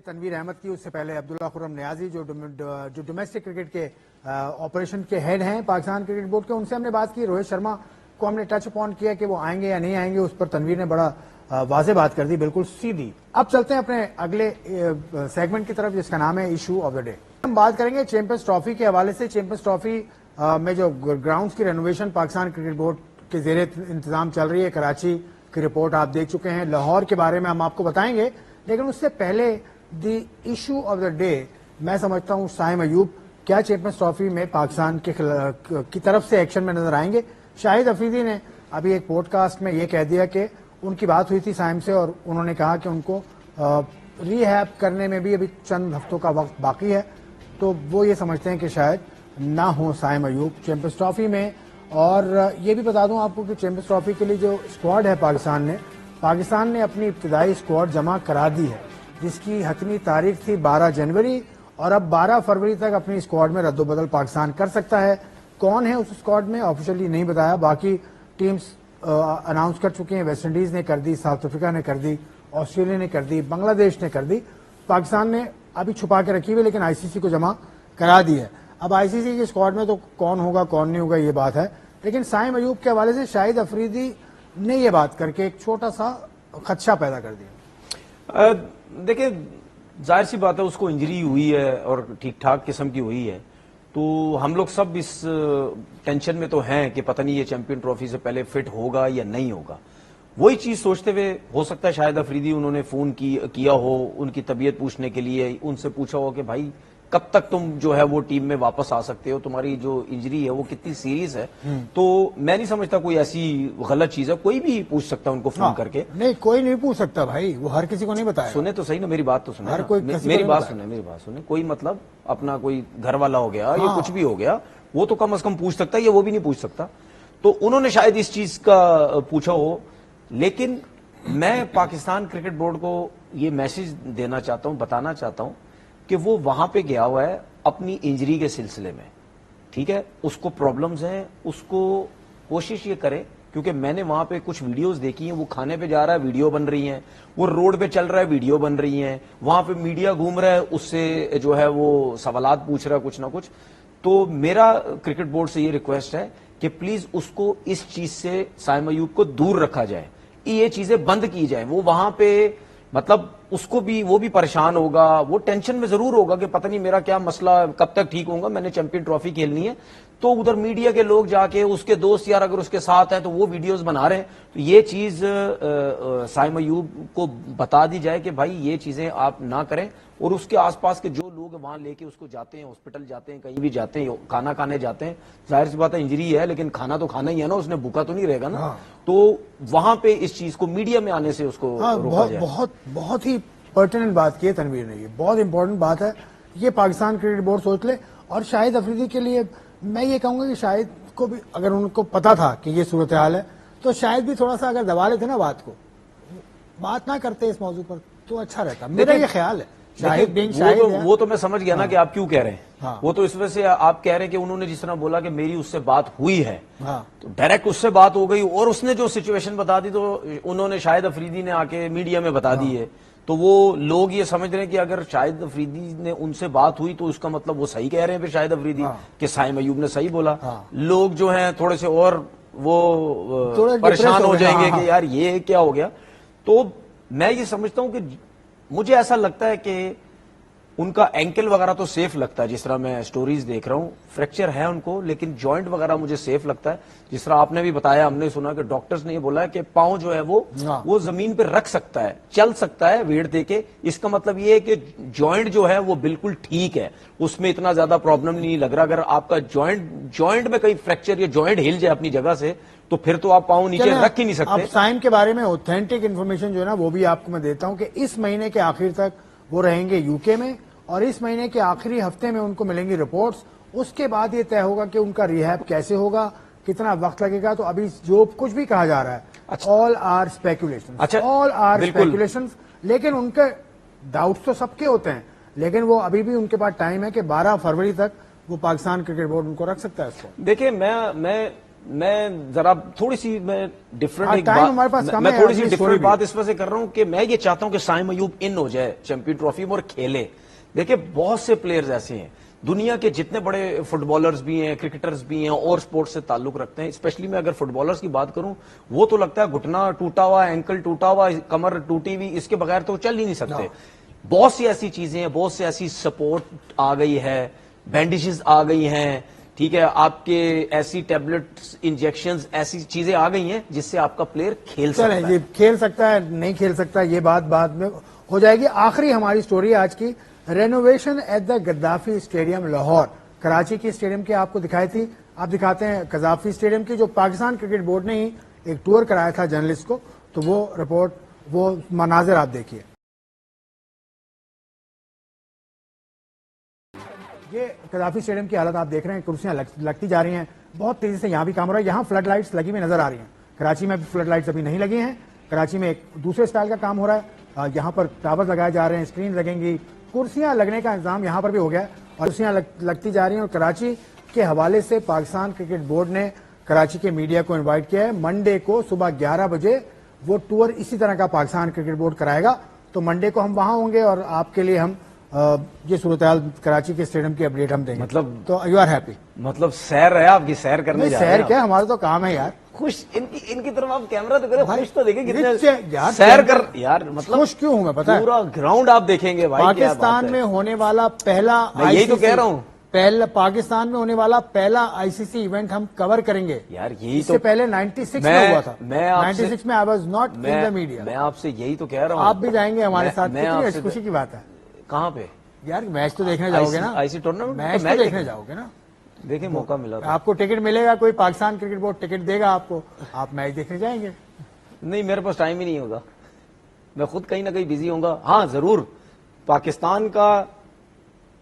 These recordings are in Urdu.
تنویر احمد کی، اس سے پہلے عبداللہ خرم نیازی جو ڈومیسٹک کرکٹ کے آپریشن کے ہیڈ ہیں پاکستان کرکٹ بورڈ کے، ان سے ہم نے بات کی. روہت شرما کو ہم نے ٹچ اپون کیا کہ وہ آئیں گے یا نہیں آئیں گے، اس پر تنویر نے بڑا واضح بات کر دی، بالکل سیدھی. اب چلتے ہیں اپنے اگلے سیگمنٹ کی طرف جس کا نام ہے ایشو آف دا ڈے. ہم بات کریں گے چیمپئنز ٹرافی کے حوالے سے. چیمپئنز ٹرافی میں جو گراؤنڈز کی رینوویشن پاکستان کرکٹ بورڈ کے زیر انتظام چل رہی ہے، کراچی کی رپورٹ آپ دیکھ چکے ہیں، لاہور کے بارے میں ہم آپ کو بتائیں گے، لیکن اس سے پہلے the issue of the day میں سمجھتا ہوں سائم ایوب کیا چیمپئنز ٹرافی میں پاکستان کی طرف سے ایکشن میں نظر آئیں گے. شاہد افریدی نے ابھی ایک پوڈ کاسٹ میں یہ کہہ دیا کہ ان کی بات ہوئی تھی سائم سے اور انہوں نے کہا کہ ان کو ری ہیب کرنے میں بھی ابھی چند ہفتوں کا وقت باقی ہے، تو وہ یہ سمجھتے ہیں کہ شاید نہ ہو سائم ایوب چیمپئنز ٹرافی میں. اور یہ بھی بتا دوں آپ کو کہ چیمپئنز ٹرافی کے لیے جو اسکواڈ ہے پاکستان نے اپنی ابتدائی اسکواڈ جمع کرا دی ہے، جس کی حتمی تاریخ تھی 12 جنوری، اور اب 12 فروری تک اپنی اسکواڈ میں رد و بدل پاکستان کر سکتا ہے. کون ہے اس اسکواڈ میں آفیشلی نہیں بتایا، باقی ٹیمز اناؤنس کر چکی ہیں. ویسٹ انڈیز نے کر دی، ساؤتھ افریقہ نے کر دی، آسٹریلیا نے کر دی، بنگلہ دیش نے کر دی. پاکستان نے ابھی چھپا کے رکھی ہوئی لیکن آئی سی سی کو جمع کرا دی ہے. اب آئی سی سی کی اسکواڈ میں تو کون ہوگا کون نہیں ہوگا یہ بات ہے، لیکن سائم ایوب کے حوالے سے شاہد افریدی نے یہ بات کر کے ایک چھوٹا سا خدشہ پیدا کر دیا. دیکھیں ظاہر سی بات ہے اس کو انجری ہوئی ہے اور ٹھیک ٹھاک قسم کی ہوئی ہے، تو ہم لوگ سب اس ٹینشن میں تو ہیں کہ پتہ نہیں یہ چیمپئن ٹرافی سے پہلے فٹ ہوگا یا نہیں ہوگا. وہی چیز سوچتے ہوئے ہو سکتا ہے شاہد افریدی انہوں نے فون کیا ہو ان کی طبیعت پوچھنے کے لیے، ان سے پوچھا ہو کہ بھائی کب تک تم جو ہے وہ ٹیم میں واپس آ سکتے ہو، تمہاری جو انجری ہے وہ کتنی سیریس ہے. تو میں نہیں سمجھتا کوئی ایسی غلط چیز ہے، کوئی بھی پوچھ سکتا ہے ان کو فون کر کے. نہیں کوئی نہیں پوچھ سکتا بھائی، وہ ہر کسی کو نہیں بتایا. سنیں تو صحیح نا، میری بات تو سنیں، میری بات سنیں. کوئی مطلب اپنا کوئی گھر والا ہو گیا یا کچھ بھی ہو گیا، وہ تو کم از کم پوچھ سکتا ہے، یا وہ بھی نہیں پوچھ سکتا. تو انہوں نے شاید اس چیز کا پوچھا ہو. لیکن میں پاکستان کرکٹ بورڈ کو یہ میسج دینا چاہتا ہوں، بتانا چاہتا ہوں کہ وہ وہاں پہ گیا ہوا ہے اپنی انجری کے سلسلے میں، ٹھیک ہے، اس کو پرابلمز ہیں، اس کو کوشش یہ کرے، کیونکہ میں نے وہاں پہ کچھ ویڈیوز دیکھی ہیں، وہ کھانے پہ جا رہا ہے ویڈیو بن رہی ہیں، وہ روڈ پہ چل رہا ہے ویڈیو بن رہی ہیں، وہاں پہ میڈیا گھوم رہا ہے اس سے جو ہے وہ سوالات پوچھ رہا ہے کچھ نہ کچھ. تو میرا کرکٹ بورڈ سے یہ ریکویسٹ ہے کہ پلیز اس کو اس چیز سے سائم ایوب کو دور رکھا جائے، یہ چیزیں بند کی جائیں. وہ وہاں پہ مطلب اس کو بھی وہ بھی پریشان ہوگا، وہ ٹینشن میں ضرور ہوگا کہ پتہ نہیں میرا کیا مسئلہ، کب تک ٹھیک ہوں گا، میں نے چیمپئن ٹرافی کھیلنی ہے. تو ادھر میڈیا کے لوگ جا کے اس کے دوست یار اگر اس کے ساتھ ہیں تو وہ ویڈیوز بنا رہے ہیں. تو یہ چیز سائم ایوب کو بتا دی جائے کہ بھائی یہ چیزیں آپ نہ کریں، اور اس کے آس پاس کے جو لوگ وہاں لے کے اس کو جاتے ہیں، ہاسپٹل جاتے ہیں، کہیں بھی جاتے ہیں، کھانا کھانے جاتے ہیں، ظاہر سی بات ہے انجری ہے لیکن کھانا تو کھانا ہی ہے نا، اس نے بھوکا تو نہیں رہے گا نا. تو وہاں پہ اس چیز کو میڈیا میں آنے سے اس کو روکا جائے. بہت ہی پرٹیننٹ بات کی ہے تنویر نے، یہ بہت امپورٹنٹ بات ہے، یہ پاکستان کرکٹ بورڈ سوچ لے. اور شاہد افریدی کے لیے میں یہ کہوں گا کہ شاہد کو بھی اگر ان کو پتا تھا کہ یہ صورتحال ہے تو شاید بھی تھوڑا سا اگر دبا لیتے نا بات نہ کرتے اس موضوع پر تو اچھا رہتا، میرا یہ خیال ہے. وہ تو میں سمجھ گیا نا کہ آپ کیوں کہہ رہے ہیں، وہ تو اس وجہ سے آپ کہہ رہے ہیں کہ انہوں نے جس طرح بولا کہ میری اس سے بات ہوئی ہے، تو ڈائریکٹ اس سے بات ہو گئی اور اس نے جو سچویشن بتا دی تو انہوں نے شاہد افریدی نے آ کے میڈیا میں بتا دی ہے. تو وہ لوگ یہ سمجھ رہے ہیں کہ اگر شاہد افریدی نے ان سے بات ہوئی تو اس کا مطلب وہ صحیح کہہ رہے ہیں پھر شاہد افریدی کہ سائم ایوب نے صحیح بولا. لوگ جو ہیں تھوڑے سے اور وہ پریشان ہو جائیں گے کہ یار یہ کیا ہو گیا. تو میں یہ سمجھتا ہوں کہ مجھے ایسا لگتا ہے کہ ان کا اینکل وغیرہ تو سیف لگتا ہے، جس طرح میں سٹوریز دیکھ رہا ہوں فریکچر ہے ان کو، لیکن جوائنٹ وغیرہ مجھے سیف لگتا ہے. جس طرح آپ نے بھی بتایا، ہم نے سنا کہ ڈاکٹرز نے یہ بولا ہے کہ پاؤں جو ہے وہ زمین پہ رکھ سکتا ہے، چل سکتا ہے ویٹ دے کے. اس کا مطلب یہ ہے کہ جوائنٹ جو ہے وہ بالکل ٹھیک ہے، اس میں اتنا زیادہ پرابلم نہیں لگ رہا. اگر آپ کا جوائنٹ میں کہیں فریکچر یا جوائنٹ ہل جائے اپنی جگہ سے تو پھر تو آپ پاؤں نیچے رکھ ہی نہیں سکتے. اب سائم کے بارے میں اوتھینٹک انفارمیشن جو ہے نا وہ بھی آپ کو میں دیتا ہوں کہ اس مہینے کے آخر تک وہ رہیں گے یو کے میں، اور اس مہینے کے آخری ہفتے میں ان کو ملیں گی رپورٹس. اس کے بعد یہ طے ہوگا کہ ان کا ریہیب کیسے ہوگا، کتنا وقت لگے گا. تو ابھی جو کچھ بھی کہا جا رہا ہے آل آر اسپیکولیشن، لیکن ان کے ڈاؤٹس تو سب کے ہوتے ہیں، لیکن وہ ابھی بھی ان کے پاس ٹائم ہے کہ 12 فروری تک وہ پاکستان کرکٹ بورڈ ان کو رکھ سکتا ہے. اس کو دیکھیں میں میں ذرا تھوڑی سی میں ڈفرنٹ میں تھوڑی سی ڈفرنٹ بات اس وجہ سے کر رہا ہوں کہ میں یہ چاہتا ہوں کہ سائم ایوب ان ہو جائے چیمپئن ٹرافی میں اور کھیلے. دیکھیں بہت سے پلیئرز ایسے ہیں دنیا کے جتنے بڑے فٹ بالرز بھی ہیں, کرکٹرز بھی ہیں اور سپورٹس سے تعلق رکھتے ہیں, اسپیشلی میں اگر فٹ بالرز کی بات کروں وہ تو لگتا ہے گھٹنا ٹوٹا ہوا, اینکل ٹوٹا ہوا, کمر ٹوٹی ہوئی, اس کے بغیر تو چل ہی نہیں سکتے. بہت سی ایسی چیزیں ہیں, بہت سی ایسی سپورٹ آ گئی ہے, بینڈیجز آ گئی ہیں, ٹھیک ہے, آپ کے ایسی ٹیبلٹس, انجیکشنز, ایسی چیزیں آ گئی ہیں جس سے آپ کا پلیئر کھیل سکتا ہے. کھیل سکتا ہے نہیں کھیل سکتا یہ بات بعد میں ہو جائے گی. آخری ہماری سٹوری آج کی, renovation at the Gaddafi stadium Lahore. Karachi کی اسٹیڈیم کی آپ کو دکھائی تھی, آپ دکھاتے ہیں قذافی اسٹیڈیم کی, جو پاکستان کرکٹ بورڈ نے ہی ایک ٹور کرایا تھا جرنلسٹ کو, تو وہ رپورٹ, وہ مناظر آپ دیکھیے. یہ قذافی اسٹیڈیم کی حالت آپ دیکھ رہے ہیں, کرسیاں لگتی جا رہی ہیں بہت تیزی سے, یہاں بھی کام ہو رہا ہے. یہاں فلڈ لائٹس لگی ہوئی نظر آ رہی ہیں, کراچی میں بھی فلڈ لائٹس ابھی نہیں لگی ہیں. کراچی میں ایک دوسرے اسٹائل کا کام ہو رہا ہے, یہاں پر ٹاور لگائے جا رہے ہیں, اسکرین لگیں گی, کرسیاں لگنے کا انتظام یہاں پر بھی ہو گیا اور کرسیاں لگتی جا رہی ہیں. اور کراچی کے حوالے سے پاکستان کرکٹ بورڈ نے کراچی کے میڈیا کو انوائٹ کیا ہے. منڈے کو صبح 11 بجے وہ ٹور اسی طرح کا پاکستان کرکٹ بورڈ کرائے گا, تو منڈے کو ہم وہاں ہوں گے اور آپ کے لیے ہم یہ صورتحال کراچی کے اسٹیڈیم کی اپڈیٹ ہم دیں گے. مطلب تو یو آر ہیپی, مطلب سیر ہے آپ کی, سیر کرنے جا رہے ہیں. سیر کیا, ہمارا تو کام ہے یار. خوش ان کی طرف آپ کیمرہ تو کریں, خوش تو دیکھیں کتنے یار سیر کر, یار مطلب خوش کیوں ہوں میں پتا ہے, پورا گراؤنڈ آپ دیکھیں گے بھائی. پاکستان میں ہونے والا پہلا, میں یہی تو کہہ رہا ہوں, پاکستان میں ہونے والا پہلا آئی سی سی ایونٹ ہم کور کریں گے. یار یہی اس سے پہلے 96 میں ہوا تھا. 96 میں I was not in the media. میں آپ سے یہی تو کہہ رہا ہوں, آپ بھی جائیں گے ہمارے ساتھ, کتنی خوشی کی بات ہے. کہاں پہ یار میچ تو دیکھنے جاؤ گے نا, آئی سی ٹورنامنٹ میچ تو دیکھنے جاؤ گے نا. دیکھیں موقع ملا آپ کو ٹکٹ ملے گا, کوئی پاکستان کرکٹ بورڈ ٹکٹ دے گا آپ کو, آپ میچ دیکھنے جائیں گے. نہیں میرے پاس ٹائم ہی نہیں ہوگا, میں خود کہیں نہ کہیں بزی ہوں گا. ہاں ضرور پاکستان کا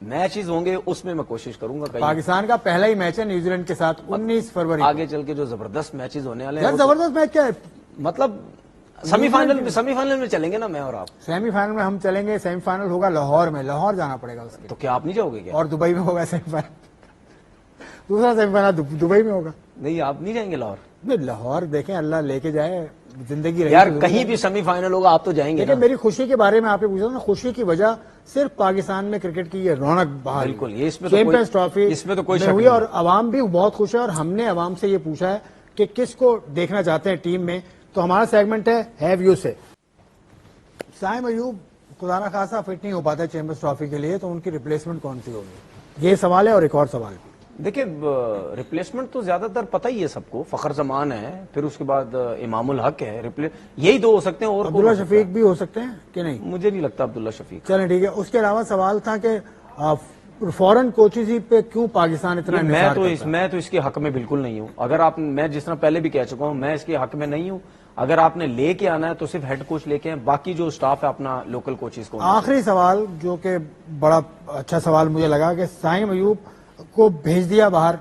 میچز ہوں گے, اس میں کوشش کروں گا. پاکستان کا پہلا ہی میچ ہے نیوزی لینڈ کے ساتھ 19 فروری. آگے چل کے جو زبردست میچز ہونے والے ہیں. زبردست میچ کیا ہے, مطلب سیمی فائنل میں چلیں گے نا میں اور آپ. سیمی فائنل میں ہم چلیں گے, سیمی فائنل ہوگا لاہور میں, لاہور جانا پڑے گا اس کے. تو کیا آپ نہیں جاؤ گے کیا؟ اور دبئی میں ہوگا سیمی فائنل, دوسرا سیمی فائنل دبئی میں ہوگا. نہیں آپ نہیں جائیں گے لاہور؟ نہیں لاہور دیکھیں, اللہ لے کے جائے, زندگی رہی. یار کہیں بھی سیمی فائنل ہوگا آپ تو جائیں گے. میری خوشی کے بارے میں آپ نے پوچھا نا, خوشی کی وجہ صرف پاکستان میں کرکٹ کی یہ رونق بہار, بالکل, یہ اس میں چیمپئنز ٹرافی اس میں تو کوئی شک ہوئی, نہیں. اور عوام بھی بہت خوش ہے. اور ہم نے عوام سے یہ پوچھا ہے کہ کس کو دیکھنا چاہتے ہیں ٹیم میں, تو ہمارا سیگمنٹ ہے ہیو یو سے. سائم ایوب خدا نہ خاصا فٹ نہیں ہو پاتا ہے چیمپئنز ٹرافی کے لیے, تو ان کی ریپلیسمنٹ کون سی ہوگی, یہ سوال ہے. اور ایک اور سوال بھی, دیکھیں ریپلیسمنٹ تو زیادہ تر پتہ ہی ہے سب کو, فخر زمان ہے, پھر اس کے بعد امام الحق ہے, یہی دو ہو سکتے ہیں. اور عبداللہ شفیق بھی ہو سکتے ہیں کہ نہیں؟ مجھے نہیں لگتا عبداللہ شفیق. چلیں ٹھیک ہے. اس کے علاوہ سوال تھا کہ فورن کوچز پہ کیوں پاکستان اتنا انحصار کرتا ہے؟ میں تو اس کے حق میں بالکل نہیں ہوں. اگر آپ, میں جس طرح پہلے بھی کہہ چکا ہوں, میں اس کے حق میں نہیں ہوں. اگر آپ نے لے کے آنا ہے تو صرف ہیڈ کوچ لے کے آئیں, باقی جو سٹاف ہے اپنا لوکل کوچز کو. آخری سوال جو کہ بڑا اچھا سوال مجھے لگا, کہ سائم ایوب کو بھیج دیا باہر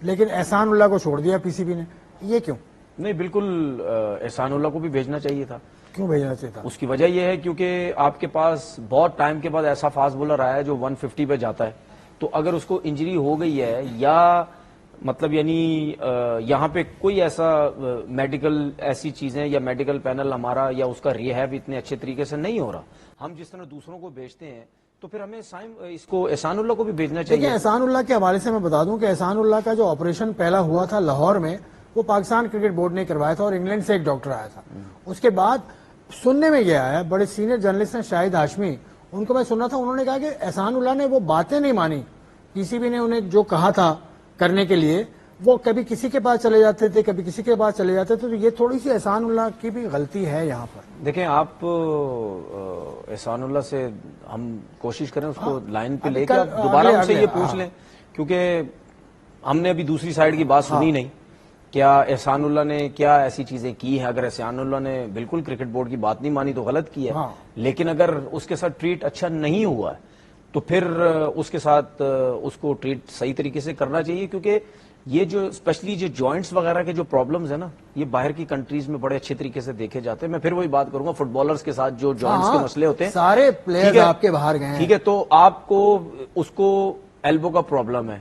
لیکن احسان اللہ کو چھوڑ دیا پی سی بی نے, یہ کیوں؟ نہیں بالکل احسان اللہ کو بھی بھیجنا چاہیے تھا. کیوں بھیجنا چاہیے تھا؟ اس کی وجہ یہ ہے کیونکہ آپ کے پاس بہت ٹائم کے بعد ایسا فاسٹ بولر آیا ہے جو 150 پہ جاتا ہے, تو اگر اس کو انجری ہو گئی ہے یا مطلب یعنی یہاں پہ کوئی ایسا میڈیکل ایسی چیزیں یا میڈیکل پینل ہمارا یا اس کا ریہیب اتنے اچھے طریقے سے نہیں ہو رہا, ہم جس طرح دوسروں کو بھیجتے ہیں, تو پھر ہمیں اس کو احسان اللہ کو بھی بھیجنا چاہیے. دیکھیں احسان اللہ کے حوالے سے میں بتا دوں کہ احسان اللہ کا جو آپریشن پہلا ہوا تھا لاہور میں, وہ پاکستان کرکٹ بورڈ نے کروایا تھا, اور انگلینڈ سے ایک ڈاکٹر آیا تھا. اس کے بعد سننے میں یہ آیا, بڑے سینئر جرنلسٹ ہیں شاہد ہاشمی, ان کو میں سننا تھا, انہوں نے کہا کہ احسان اللہ نے وہ باتیں نہیں مانی, پی سی بی نے انہیں جو کہا تھا کرنے کے لیے, وہ کبھی کسی کے پاس چلے جاتے تھے, کبھی کسی کے پاس چلے جاتے تھے. تو یہ تھوڑی سی احسان اللہ کی بھی غلطی ہے یہاں پر. دیکھیں آپ احسان اللہ سے ہم کوشش کریں اس کو لائن پہ لے کے دوبارہ ان سے یہ پوچھ لیں, کیونکہ ہم نے ابھی دوسری سائیڈ کی بات سنی نہیں, کیا احسان اللہ نے کیا ایسی چیزیں کی ہیں. اگر احسان اللہ نے بالکل کرکٹ بورڈ کی بات نہیں مانی تو غلط کی ہے, لیکن اگر اس کے ساتھ ٹریٹ اچھا نہیں ہوا ہے تو پھر اس کے ساتھ اس کو ٹریٹ صحیح طریقے سے کرنا چاہیے. کیونکہ یہ جو اسپیشلی جو جوائنٹس وغیرہ کے جو پرابلمز ہیں نا, یہ باہر کی کنٹریز میں بڑے اچھے طریقے سے دیکھے جاتے ہیں. میں پھر وہی بات کروں گا, فٹ بالرز کے ساتھ جو جوائنٹس کے مسئلے ہوتے ہیں, سارے پلیئرز آپ کے باہر گئے ہیں, ٹھیک ہے, تو آپ کو اس کو ایلبو کا پرابلم ہے,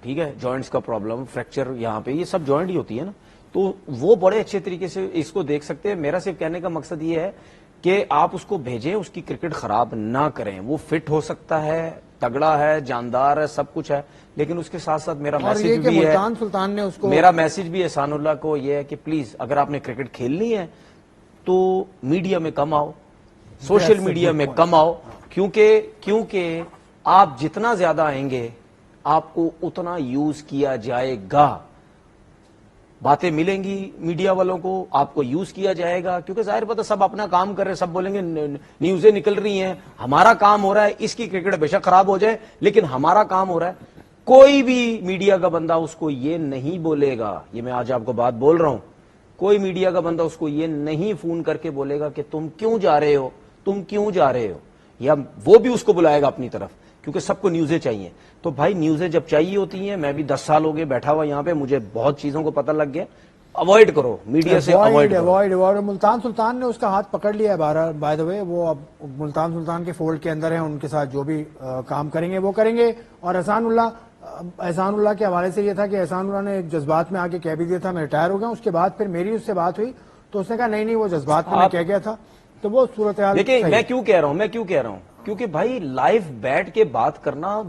ٹھیک ہے, جوائنٹس کا پرابلم, فریکچر یہاں پہ, یہ سب جوائنٹ ہی ہوتی ہے نا, تو وہ بڑے اچھے طریقے سے اس کو دیکھ سکتے ہیں. میرا صرف کہنے کا مقصد یہ ہے کہ آپ اس کو بھیجیں, اس کی کرکٹ خراب نہ کریں. وہ فٹ ہو سکتا ہے, تگڑا ہے, جاندار ہے, سب کچھ ہے, لیکن اس کے ساتھ ساتھ میرا میسج بھی ہے, ملتان سلطان نے اس کو, میرا میسج بھی احسان اللہ کو یہ ہے کہ پلیز اگر آپ نے کرکٹ کھیلنی ہے تو میڈیا میں کم آؤ, سوشل میڈیا میں کم آؤ, کیونکہ آپ جتنا زیادہ آئیں گے آپ کو اتنا یوز کیا جائے گا. باتیں ملیں گی میڈیا والوں کو, آپ کو یوز کیا جائے گا, کیونکہ ظاہر پتہ سب اپنا کام کر رہے ہیں, سب بولیں گے نیوزیں نکل رہی ہیں, ہمارا کام ہو رہا ہے, اس کی کرکٹ بے شک خراب ہو جائے لیکن ہمارا کام ہو رہا ہے. کوئی بھی میڈیا کا بندہ اس کو یہ نہیں بولے گا, یہ میں آج آپ کو بات بول رہا ہوں, کوئی میڈیا کا بندہ اس کو یہ نہیں فون کر کے بولے گا کہ تم کیوں جا رہے ہو, تم کیوں جا رہے ہو, یا وہ بھی اس کو بلائے گا اپنی طرف, کیونکہ سب کو نیوزیں چاہیے. تو بھائی نیوزیں جب چاہیے ہوتی ہیں, میں بھی 10 سال ہو گئے بیٹھا ہوا یہاں پہ, مجھے بہت چیزوں کو پتہ لگ گیا. اوائڈ کرو میڈیا سے, اوائڈ. ملتان سلطان نے اس کا ہاتھ پکڑ لیا ہے بائی دا وے, وہ اب ملتان سلطان کے فولڈ کے اندر ہیں, ان کے ساتھ جو بھی کام کریں گے وہ کریں گے. اور احسان اللہ کے حوالے سے یہ تھا کہ احسان اللہ نے جذبات میں آ کے کہہ بھی دیا تھا میں ریٹائر ہو گیا. اس کے بعد پھر میری اس سے بات ہوئی تو اس نے کہا نہیں وہ جذبات میں کہہ گیا تھا. تو وہ صورتحال دیکھیں میں کیوں کہہ رہا ہوں, کیونکہ بھائی لائیو بیٹھ کے بات کرنا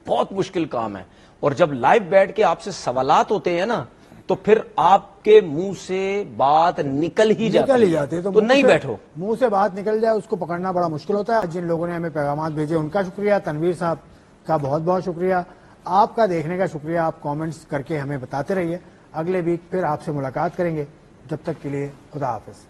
بہت مشکل کام ہے, اور جب لائیو بیٹھ کے آپ سے سوالات ہوتے ہیں نا تو پھر آپ کے منہ سے بات نکل ہی جاتی ہے, تو نہیں بیٹھو. منہ سے بات نکل جائے اس کو پکڑنا بڑا مشکل ہوتا ہے. جن لوگوں نے ہمیں پیغامات بھیجے ان کا شکریہ, تنویر صاحب کا بہت بہت شکریہ, آپ کا دیکھنے کا شکریہ. آپ کامنٹس کر کے ہمیں بتاتے رہیے. اگلے ویک پھر آپ سے ملاقات کریں گے, جب تک کے لیے خدا حافظ.